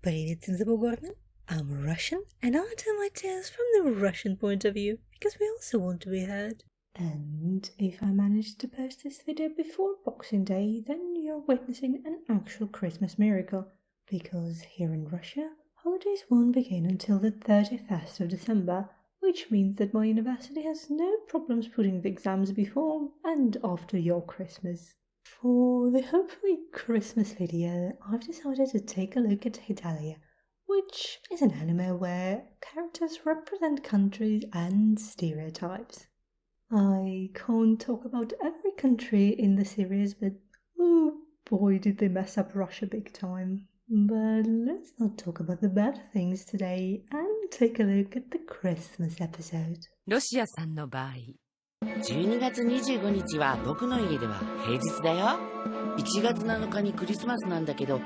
Привет всем забугорным! I'm Russian and I'll tell my tales from the Russian point of view because we also want to be heard. And if I managed to post this video before Boxing Day, then you're witnessing an actual Christmas miracle, because here in Russia, holidays won't begin until the 31st of December, which means that my university has no problems putting the exams before and after your Christmas. For the hopefully Christmas video, I've decided to take a look at Hetalia, which is an anime where characters represent countries and stereotypes. I can't talk about every country in the series, but oh boy did they mess up Russia big time. But let's not talk about the bad things today and take a look at the Christmas episode. ロシアさんの場合、12月25日は僕の家では平日だよ。1月7日にクリスマスなんだけど、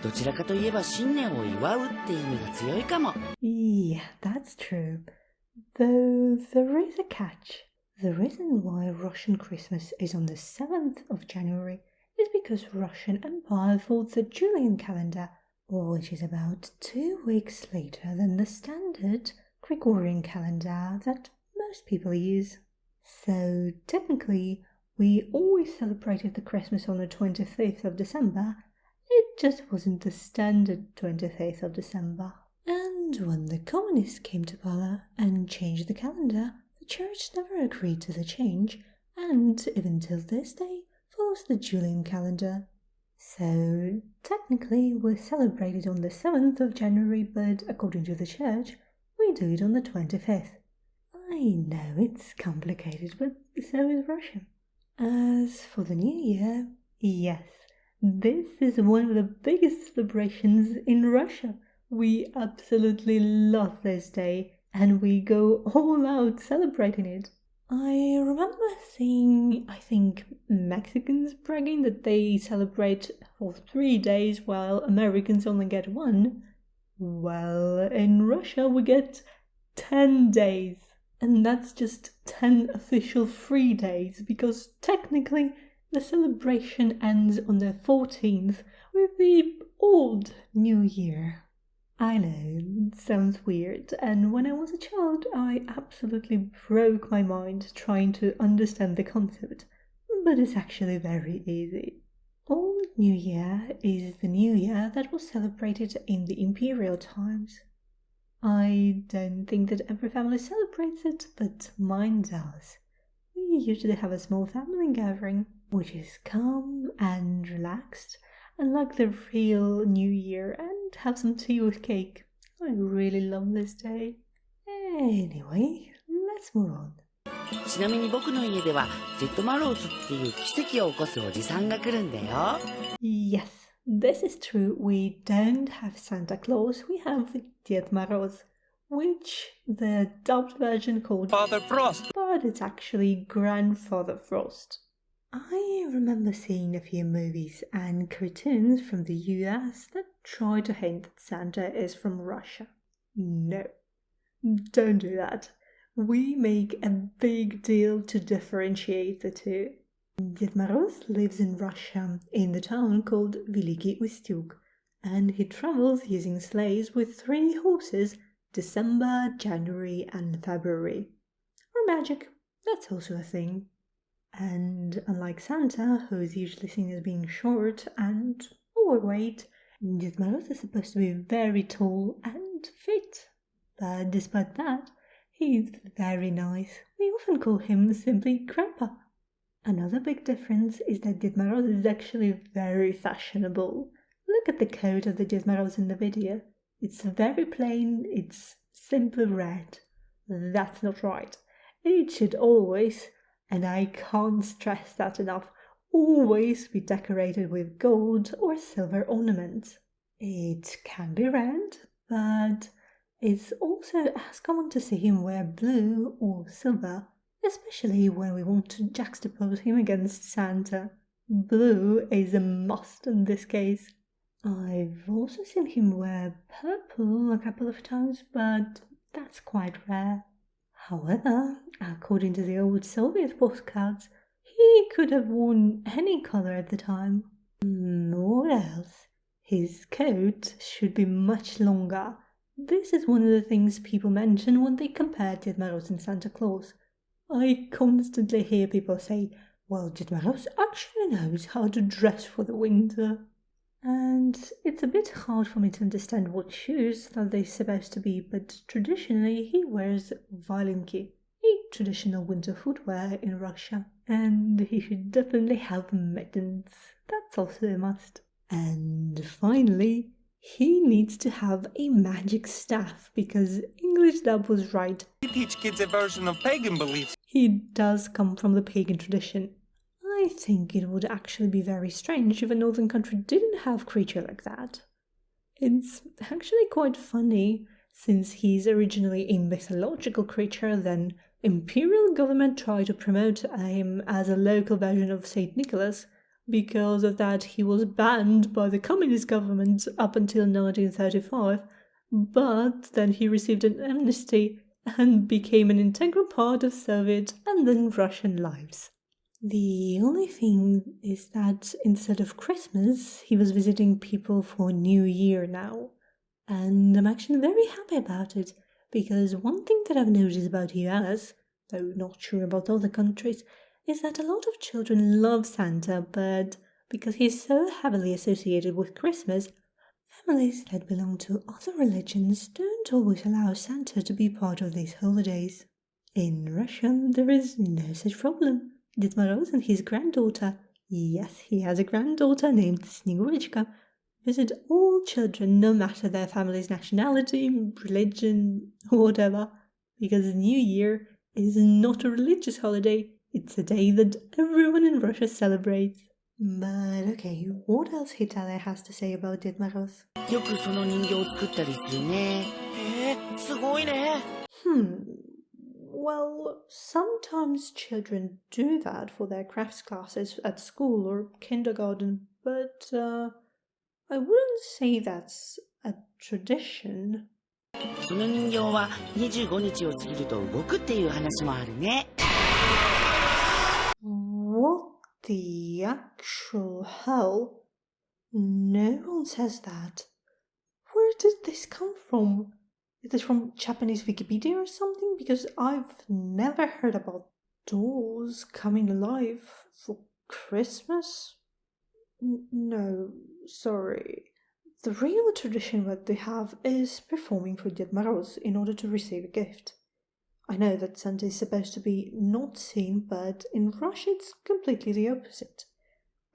どちらかといえば新年を祝うって意味が強いかも。Yeah, that's true. Though there is a catch. The reason why Russian Christmas is on the 7th of January is because Russian Empire follows the Julian calendar, which is about 2 weeks later than the standard Gregorian calendar that most people use. So technically, we always celebrated the Christmas on the 25th of December. It just wasn't the standard 25th of December. And when the communists came to power and changed the calendar, the church never agreed to the change, and even till this day follows the Julian calendar. So technically we celebrate it on the 7th of January, but according to the church, we do it on the 25th. I know it's complicated, but so is Russia. As for the New Year, yes, this is one of the biggest celebrations in Russia. We absolutely love this day, and we go all out celebrating it. I remember seeing, I think, Mexicans bragging that they celebrate for 3 days while Americans only get 1. Well, in Russia we get 10 days. And that's just 10 official free days, because technically the celebration ends on the 14th with the old New Year. I know, it sounds weird, and when I was a child I absolutely broke my mind trying to understand the concept, but it's actually very easy. Old New Year is the New Year that was celebrated in the imperial times. I don't think that every family celebrates it, but mine does. We usually have a small family gathering, which is calm and relaxed, unlike the real New Year, and have some tea with cake. I really love this day. Anyway, let's move on. ちなみに僕の家ではジェットマロースっていう奇跡を起こすおじさんが来るんだよ。 Yes, this is true. We don't have Santa Claus, we have Ded Moroz, which the dubbed version called Father Frost, but it's actually Grandfather Frost. I remember seeing a few movies and cartoons from the US that try to hint that Santa is from Russia. No, don't do that. We make a big deal to differentiate the two. Ded Moroz lives in Russia in the town called Veliki Ustyug, and he travels using sleighs with 3 horses, December, January and February. Or magic, that's also a thing. And unlike Santa, who is usually seen as being short and overweight, Ded Moroz is supposed to be very tall and fit. But despite that, he's very nice. We often call him simply Grandpa. Another big difference is that Ded Moroz is actually very fashionable. Look at the coat of the Ded Moroz in the video. It's very plain, it's simply red. That's not right. It should always, and I can't stress that enough, always be decorated with gold or silver ornaments. It can be red, but it's also as common to see him wear blue or silver, especially when we want to juxtapose him against Santa. Blue is a must in this case. I've also seen him wear purple a couple of times, but that's quite rare. However, according to the old Soviet postcards, he could have worn any color at the time. What else? His coat should be much longer. This is one of the things people mention when they compare Ded Moroz and Santa Claus. I constantly hear people say, well, Ded Moroz actually knows how to dress for the winter. And it's a bit hard for me to understand what shoes that they're supposed to be, but traditionally he wears YOLKI, a traditional winter footwear in Russia. And he should definitely have mittens. That's also a must. And finally, he needs to have a magic staff because English Dub was right. We teach kids a version of pagan beliefs. He does come from the pagan tradition. I think it would actually be very strange if a northern country didn't have a creature like that. It's actually quite funny, since he's originally a mythological creature, then imperial government tried to promote him as a local version of Saint Nicholas. Because of that, he was banned by the communist government up until 1935, but then he received an amnesty and became an integral part of Soviet and then Russian lives. The only thing is that instead of Christmas, he was visiting people for New Year now. And I'm actually very happy about it, because one thing that I've noticed about US, though not sure about other countries, is that a lot of children love Santa, but because he's so heavily associated with Christmas, families that belong to other religions don't always allow Santa to be part of these holidays. In Russia, there is no such problem. Ded Moroz and his granddaughter, yes, he has a granddaughter named Snegurochka, visit all children no matter their family's nationality, religion, or whatever, because New Year is not a religious holiday. It's a day that everyone in Russia celebrates. But okay, what else Hetalia has to say about Ded Moroz? よくその人形を作ったりするね。すごいね。Well, sometimes children do that for their crafts classes at school or kindergarten, but I wouldn't say that's a tradition. その人形は25日を過ぎると動くっていう話もあるね。What the actual hell? No one says that. Where did this come from? Is this from Japanese Wikipedia or something? Because I've never heard about dolls coming alive for Christmas. No, sorry. The real tradition that they have is performing for Ded Moroz in order to receive a gift. I know that Santa is supposed to be not seen, but in Russia it's completely the opposite.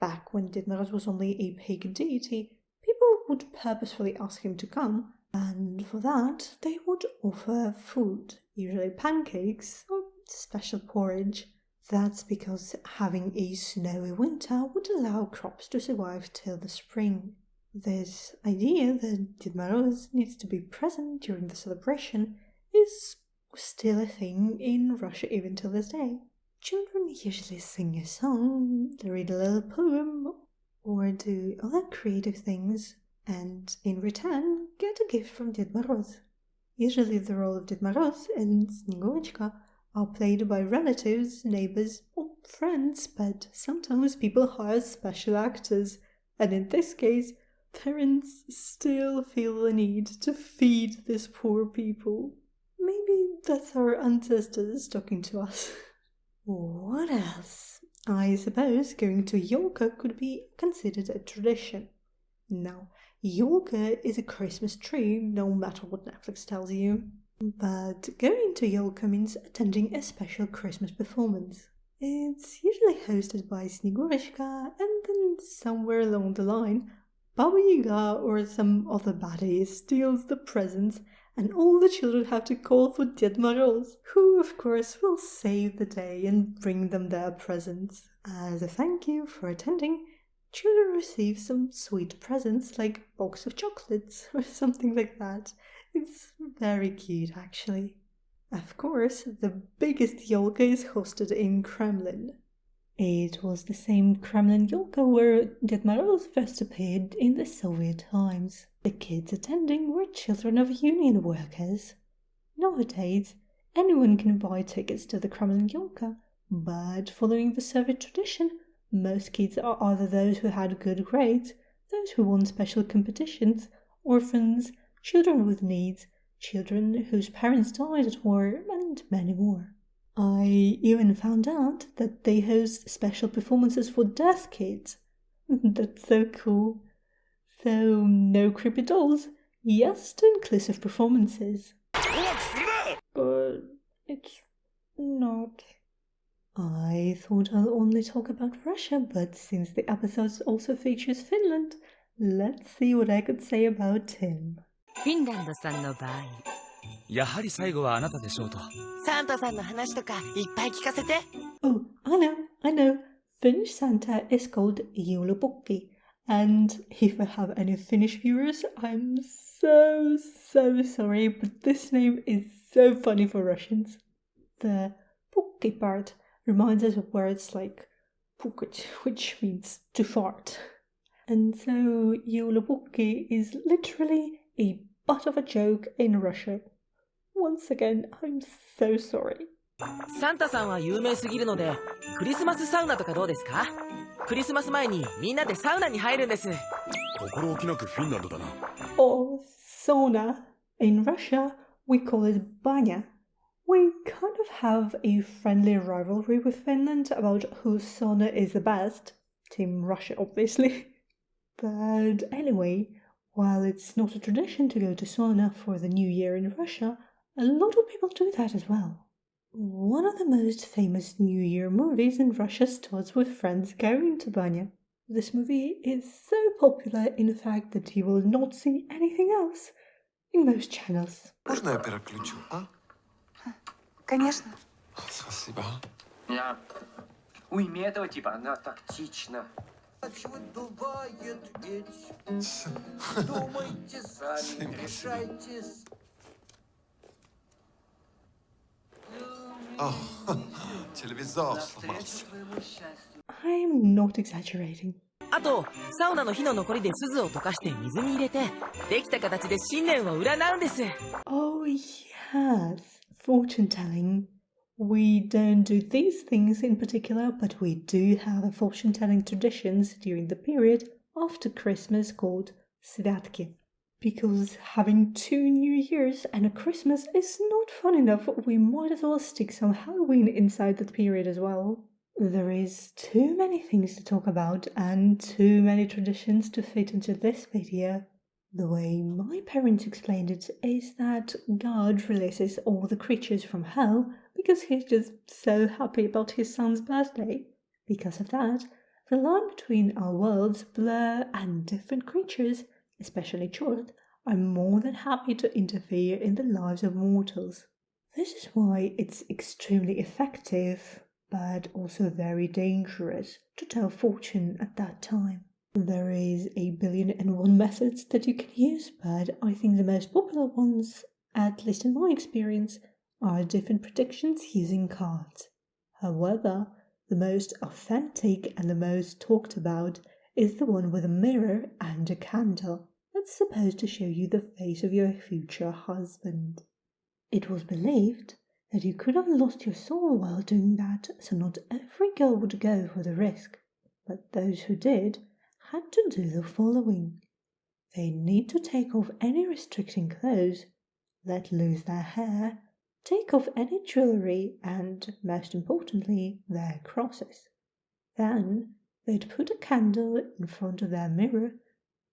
Back when Ded Moroz was only a pagan deity, people would purposefully ask him to come, and for that they would offer food, usually pancakes or special porridge. That's because having a snowy winter would allow crops to survive till the spring. This idea that Ded Moroz needs to be present during the celebration is still a thing in Russia even till this day. Children usually sing a song, read a little poem, or do other creative things, and in return get a gift from Ded Moroz. Usually the role of Ded Moroz and Snegurochka are played by relatives, neighbors, or friends, but sometimes people hire special actors, and in this case, parents still feel the need to feed these poor people. Maybe that's our ancestors talking to us. What else? I suppose going to YOLKI could be considered a tradition. Now, YOLKI is a Christmas tree, no matter what Netflix tells you. But going to YOLKI means attending a special Christmas performance. It's usually hosted by Snegurochka, and then somewhere along the line, Baba Yaga or some other baddie steals the presents, and all the children have to call for Ded Moroz, who of course will save the day and bring them their presents. As a thank you for attending, children receive some sweet presents like a box of chocolates or something like that. It's very cute actually. Of course, the biggest YOLKI is hosted in Kremlin. It was the same Kremlin YOLKI where Ded Moroz first appeared in the Soviet times. The kids attending were children of union workers. Nowadays, anyone can buy tickets to the Kremlin YOLKI, but following the Soviet tradition, most kids are either those who had good grades, those who won special competitions, orphans, children with needs, children whose parents died at war, and many more. I even found out that they host special performances for deaf kids. That's so cool. So, no creepy dolls, yes to inclusive performances. But it's not. I thought I'll only talk about Russia, but since the episode also features Finland, let's see what I could say about Tim. フィンランドさんの場合、やはり最後はあなたでしょうと。サンタさんの話とかいっぱい聞かせて。Oh, I know. Finnish Santa is called YOLKI. And if I have any Finnish viewers, I'm so sorry, but this name is so funny for Russians. The pukki part reminds us of words like pukit, which means to fart. And so YOLKI is literally a butt of a joke in Russia. Once again, I'm so sorry. サンタさんは有名すぎるので、クリスマスサウナとかどうですか？クリスマス前にみんなでサウナに入るんです。心置きなくフィンランドだな。Or sauna. In Russia, we call it Banya. We kind of have a friendly rivalry with Finland about whose sauna is the best. Team Russia, obviously. But anyway, while it's not a tradition to go to sauna for the New Year in Russia, a lot of people do that as well. One of the most famous New Year movies in Russia starts with friends going to Banya. This movie is so popular, in fact, that you will not see anything else in most channels. Можно я переключу, а? Конечно. Спасибо. Я уйми этого типа, она тактична. Думайте сами, решайте. Телевизор сломался. I'm not exaggerating. あと、サウナの火の残りで鈴を溶かして水に入れて、できた形で新年を占うんです。Oh yes, fortune telling. We don't do these things in particular, but we do have a fortune-telling traditions during the period after Christmas called Svyatki. Because having 2 New Years and a Christmas is not fun enough, we might as well stick some Halloween inside that period as well. There is too many things to talk about and too many traditions to fit into this video. The way my parents explained it is that God releases all the creatures from hell because he's just so happy about his son's birthday. Because of that, the line between our worlds blur and different creatures, especially children, are more than happy to interfere in the lives of mortals. This is why it's extremely effective, but also very dangerous to tell fortune at that time. There is 1,000,000,001 methods that you can use, but I think the most popular ones, at least in my experience, are different predictions using cards. However, the most authentic and the most talked about is the one with a mirror and a candle that's supposed to show you the face of your future husband. It was believed that you could have lost your soul while doing that, so not every girl would go for the risk, but those who did had to do the following. They need to take off any restricting clothes, let loose their hair, take off any jewellery, and, most importantly, their crosses. Then they'd put a candle in front of their mirror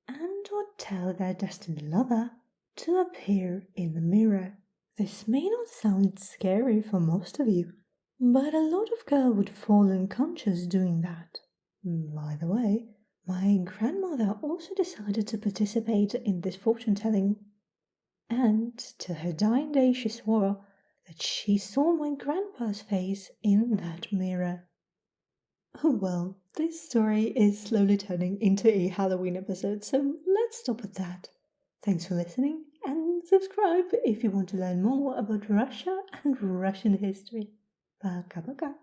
and would tell their destined lover to appear in the mirror. This may not sound scary for most of you, but a lot of girls would fall unconscious doing that. By the way, my grandmother also decided to participate in this fortune-telling, and to her dying day she swore that she saw my grandpa's face in that mirror. Oh well, this story is slowly turning into a Halloween episode, so let's stop at that. Thanks for listening, and subscribe if you want to learn more about Russia and Russian history. Пока-пока.